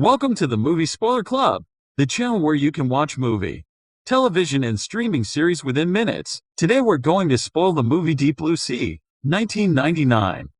Welcome to the Movie Spoiler Club, the channel where you can watch movie, television, and streaming series within minutes. Today we're going to spoil the movie Deep Blue Sea, 1999.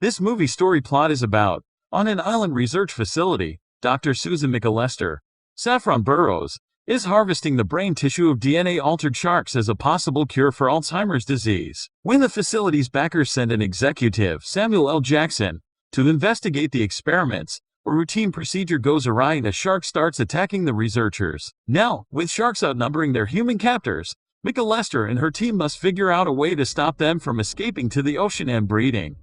This movie story plot is about, on an island research facility, Dr. Susan McAllister, Saffron Burrows, is harvesting the brain tissue of DNA-altered sharks as a possible cure for Alzheimer's disease. When the facility's backers send an executive, Samuel L. Jackson, to investigate the experiments, a routine procedure goes awry and a shark starts attacking the researchers. Now, with sharks outnumbering their human captors, McAllister and her team must figure out a way to stop them from escaping to the ocean and breeding.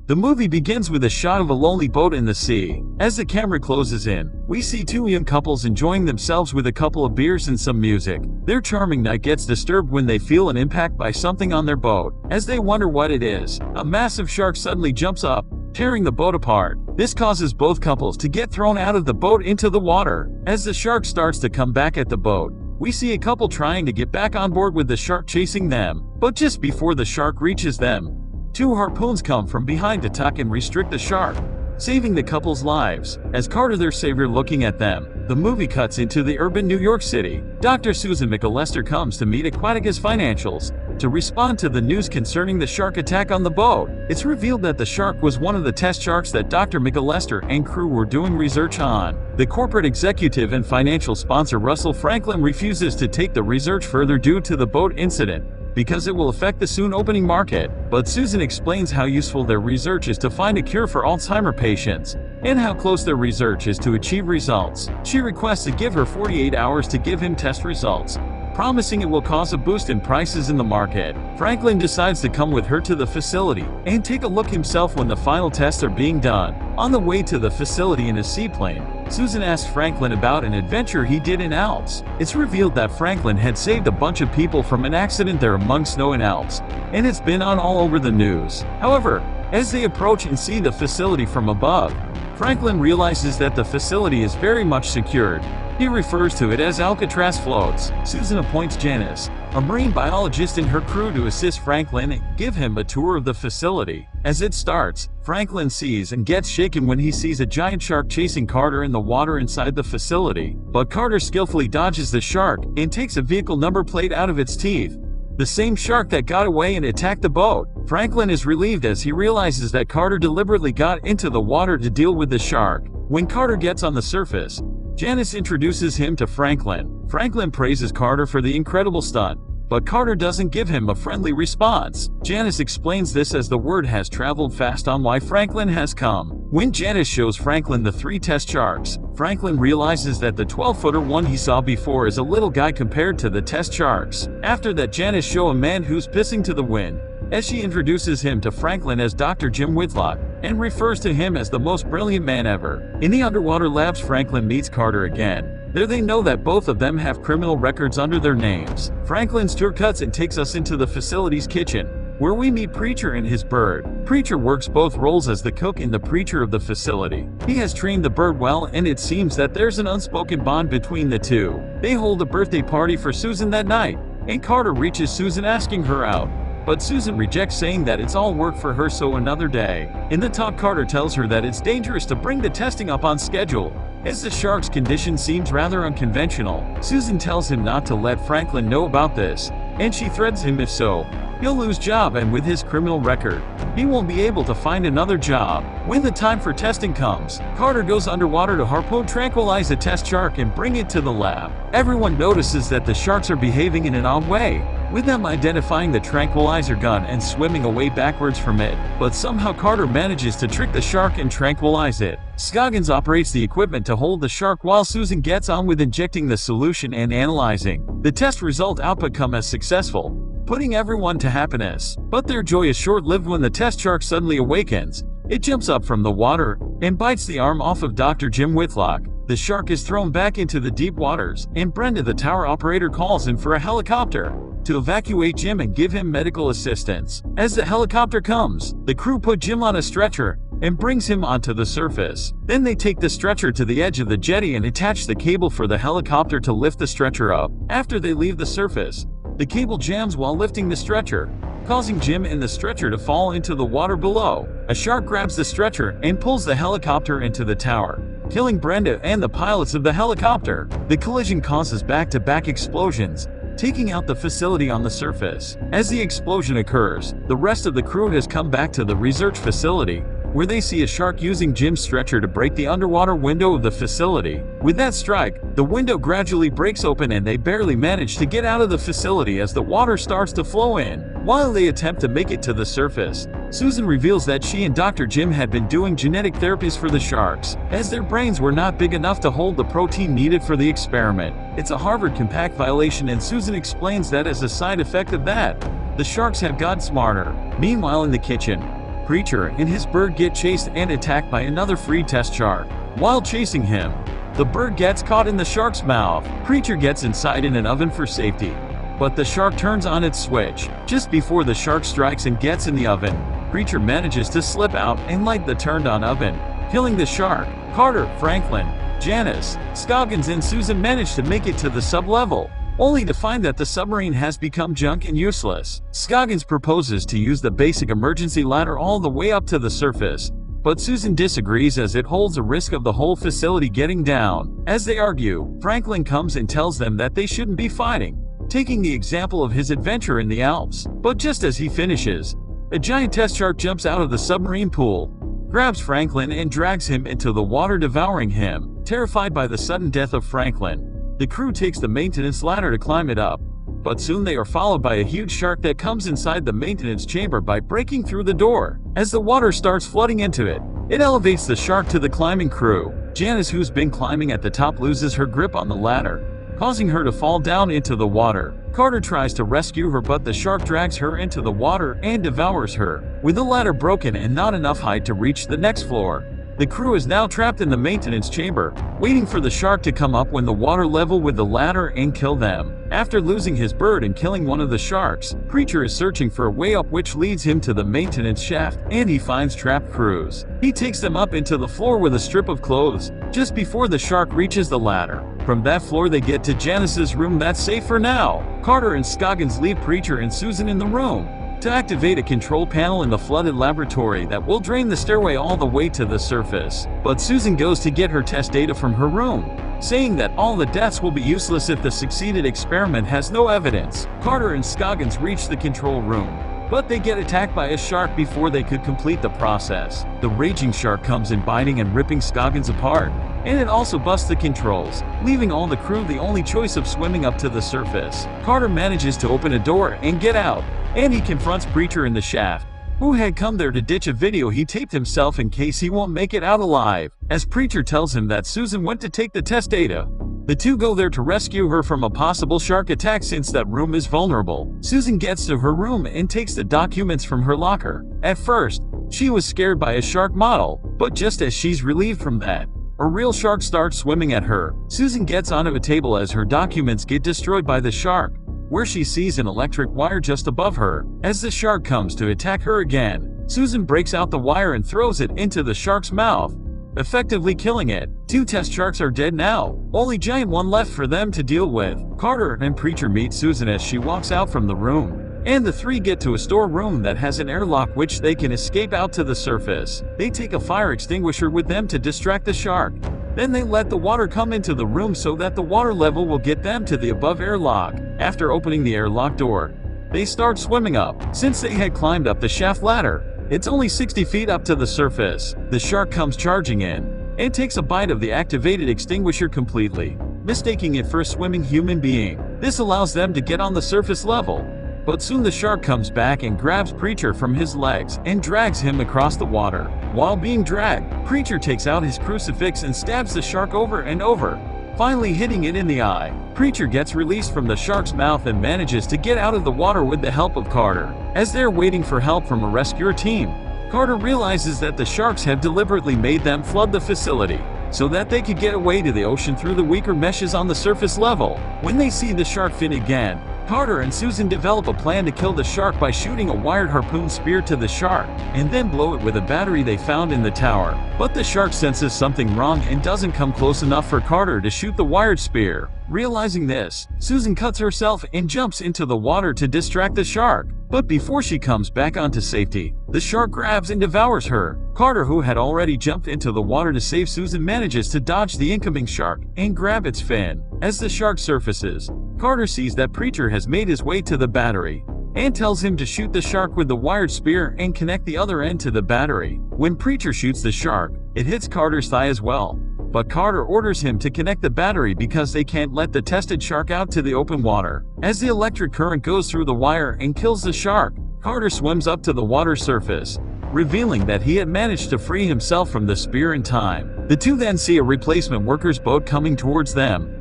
The movie begins with a shot of a lonely boat in the sea. As the camera closes in, we see two young couples enjoying themselves with a couple of beers and some music. Their charming night gets disturbed when they feel an impact by something on their boat. As they wonder what it is, a massive shark suddenly jumps up, tearing the boat apart. This causes both couples to get thrown out of the boat into the water. As the shark starts to come back at the boat, we see a couple trying to get back on board with the shark chasing them. But just before the shark reaches them, two harpoons come from behind to tuck and restrict the shark, saving the couple's lives. As Carter, their savior, looking at them, the movie cuts into the urban New York City. Dr. Susan McAllister comes to meet Aquaticus Financials to respond to the news concerning the shark attack on the boat. It's revealed that the shark was one of the test sharks that Dr. McAllister and crew were doing research on. The corporate executive and financial sponsor Russell Franklin refuses to take the research further due to the boat incident, because it will affect the soon opening market. But Susan explains how useful their research is to find a cure for Alzheimer patients, and how close their research is to achieve results. She requests to give her 48 hours to give him test results, promising it will cause a boost in prices in the market. Franklin decides to come with her to the facility and take a look himself when the final tests are being done. On the way to the facility in a seaplane, Susan asks Franklin about an adventure he did in Alps. It's revealed that Franklin had saved a bunch of people from an accident there among snow in Alps, and it's been on all over the news. However, as they approach and see the facility from above, Franklin realizes that the facility is very much secured. He refers to it as Alcatraz floats. Susan appoints Janice, a marine biologist, and her crew to assist Franklin and give him a tour of the facility. As it starts, Franklin sees and gets shaken when he sees a giant shark chasing Carter in the water inside the facility. But Carter skillfully dodges the shark and takes a vehicle number plate out of its teeth, the same shark that got away and attacked the boat. Franklin is relieved as he realizes that Carter deliberately got into the water to deal with the shark. When Carter gets on the surface, Janice introduces him to Franklin. Franklin praises Carter for the incredible stunt, but Carter doesn't give him a friendly response. Janice explains this as the word has traveled fast on why Franklin has come. When Janice shows Franklin the 3 test sharks, Franklin realizes that the 12-footer one he saw before is a little guy compared to the test sharks. After that, Janice shows a man who's pissing to the wind, as she introduces him to Franklin as Dr. Jim Whitlock, and refers to him as the most brilliant man ever. In the underwater labs, Franklin meets Carter again. There they know that both of them have criminal records under their names. Franklin's tour cuts and takes us into the facility's kitchen, where we meet Preacher and his bird. Preacher works both roles as the cook and the preacher of the facility. He has trained the bird well, and it seems that there's an unspoken bond between the two. They hold a birthday party for Susan that night, and Carter reaches Susan asking her out, but Susan rejects, saying that it's all work for her, so another day. In the talk, Carter tells her that it's dangerous to bring the testing up on schedule, as the shark's condition seems rather unconventional. Susan tells him not to let Franklin know about this, and she threatens him if so, he'll lose job, and with his criminal record, he won't be able to find another job. When the time for testing comes, Carter goes underwater to harpoon tranquilize a test shark and bring it to the lab. Everyone notices that the sharks are behaving in an odd way, with them identifying the tranquilizer gun and swimming away backwards from it. But somehow Carter manages to trick the shark and tranquilize it. Scoggins operates the equipment to hold the shark while Susan gets on with injecting the solution and analyzing. The test result output come as successful, putting everyone to happiness. But their joy is short-lived when the test shark suddenly awakens. It jumps up from the water and bites the arm off of Dr. Jim Whitlock. The shark is thrown back into the deep waters, and Brenda, the tower operator, calls in for a helicopter to evacuate Jim and give him medical assistance. As the helicopter comes, the crew put Jim on a stretcher and brings him onto the surface. Then they take the stretcher to the edge of the jetty and attach the cable for the helicopter to lift the stretcher up. After they leave the surface, the cable jams while lifting the stretcher, causing Jim and the stretcher to fall into the water below. A shark grabs the stretcher and pulls the helicopter into the tower, killing Brenda and the pilots of the helicopter. The collision causes back-to-back explosions, taking out the facility on the surface. As the explosion occurs, the rest of the crew has come back to the research facility, where they see a shark using Jim's stretcher to break the underwater window of the facility. With that strike, the window gradually breaks open and they barely manage to get out of the facility as the water starts to flow in. While they attempt to make it to the surface, Susan reveals that she and Dr. Jim had been doing genetic therapies for the sharks, as their brains were not big enough to hold the protein needed for the experiment. It's a Harvard Compact violation, and Susan explains that as a side effect of that, the sharks have gotten smarter. Meanwhile, in the kitchen, Preacher and his bird get chased and attacked by another free test shark. While chasing him, the bird gets caught in the shark's mouth. Preacher gets inside in an oven for safety, but the shark turns on its switch. Just before the shark strikes and gets in the oven, Preacher manages to slip out and light the turned-on oven, killing the shark. Carter, Franklin, Janice, Scoggins, and Susan manage to make it to the sub-level, only to find that the submarine has become junk and useless. Scoggins proposes to use the basic emergency ladder all the way up to the surface, but Susan disagrees as it holds a risk of the whole facility getting down. As they argue, Franklin comes and tells them that they shouldn't be fighting, taking the example of his adventure in the Alps. But just as he finishes, a giant test shark jumps out of the submarine pool, grabs Franklin and drags him into the water, devouring him. Terrified by the sudden death of Franklin, the crew takes the maintenance ladder to climb it up, but soon they are followed by a huge shark that comes inside the maintenance chamber by breaking through the door. As the water starts flooding into it, it elevates the shark to the climbing crew. Janice, who's been climbing at the top, loses her grip on the ladder, causing her to fall down into the water. Carter tries to rescue her, but the shark drags her into the water and devours her. With the ladder broken and not enough height to reach the next floor, the crew is now trapped in the maintenance chamber, waiting for the shark to come up when the water level with the ladder and kill them. After losing his bird and killing one of the sharks, Preacher is searching for a way up, which leads him to the maintenance shaft, and he finds trapped crews. He takes them up into the floor with a strip of clothes, just before the shark reaches the ladder. From that floor they get to Janice's room that's safe for now. Carter and Scoggins leave Preacher and Susan in the room to activate a control panel in the flooded laboratory that will drain the stairway all the way to the surface. But Susan goes to get her test data from her room, saying that all the deaths will be useless if the succeeded experiment has no evidence. Carter and Scoggins reach the control room, but they get attacked by a shark before they could complete the process. The raging shark comes in, biting and ripping Scoggins apart, and it also busts the controls, leaving all the crew the only choice of swimming up to the surface. Carter manages to open a door and get out, and he confronts Preacher in the shaft, who had come there to ditch a video he taped himself in case he won't make it out alive. As Preacher tells him that Susan went to take the test data, the two go there to rescue her from a possible shark attack since that room is vulnerable. Susan gets to her room and takes the documents from her locker. At first, she was scared by a shark model, but just as she's relieved from that, a real shark starts swimming at her. Susan gets onto a table as her documents get destroyed by the shark, where she sees an electric wire just above her. As the shark comes to attack her again, Susan breaks out the wire and throws it into the shark's mouth, effectively killing it. Two test sharks are dead now, only giant one left for them to deal with. Carter and Preacher meet Susan as she walks out from the room, and the three get to a storeroom that has an airlock which they can escape out to the surface. They take a fire extinguisher with them to distract the shark. Then they let the water come into the room so that the water level will get them to the above airlock. After opening the airlock door, they start swimming up. Since they had climbed up the shaft ladder, it's only 60 feet up to the surface. The shark comes charging in and takes a bite of the activated extinguisher completely, mistaking it for a swimming human being. This allows them to get on the surface level. But soon the shark comes back and grabs Preacher from his legs and drags him across the water. While being dragged, Preacher takes out his crucifix and stabs the shark over and over, finally hitting it in the eye. Preacher gets released from the shark's mouth and manages to get out of the water with the help of Carter. As they're waiting for help from a rescue team, Carter realizes that the sharks have deliberately made them flood the facility so that they could get away to the ocean through the weaker meshes on the surface level. When they see the shark fin again, Carter and Susan develop a plan to kill the shark by shooting a wired harpoon spear to the shark, and then blow it with a battery they found in the tower. But the shark senses something wrong and doesn't come close enough for Carter to shoot the wired spear. Realizing this, Susan cuts herself and jumps into the water to distract the shark. But before she comes back onto safety, the shark grabs and devours her. Carter, who had already jumped into the water to save Susan, manages to dodge the incoming shark and grab its fin. As the shark surfaces, Carter sees that Preacher has made his way to the battery and tells him to shoot the shark with the wired spear and connect the other end to the battery. When Preacher shoots the shark, it hits Carter's thigh as well. But Carter orders him to connect the battery because they can't let the tested shark out to the open water. As the electric current goes through the wire and kills the shark, Carter swims up to the water surface, revealing that he had managed to free himself from the spear in time. The two then see a replacement worker's boat coming towards them.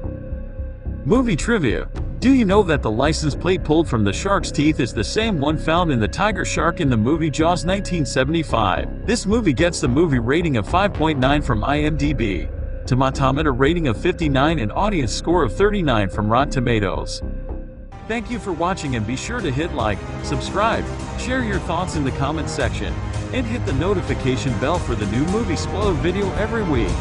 Movie trivia. Do you know that the license plate pulled from the shark's teeth is the same one found in the tiger shark in the movie Jaws 1975? This movie gets the movie rating of 5.9 from IMDb, Tomatometer rating of 59, and audience score of 39 from Rotten Tomatoes. Thank you for watching, and be sure to hit like, subscribe, share your thoughts in the comment section, and hit the notification bell for the new movie spoiler video every week.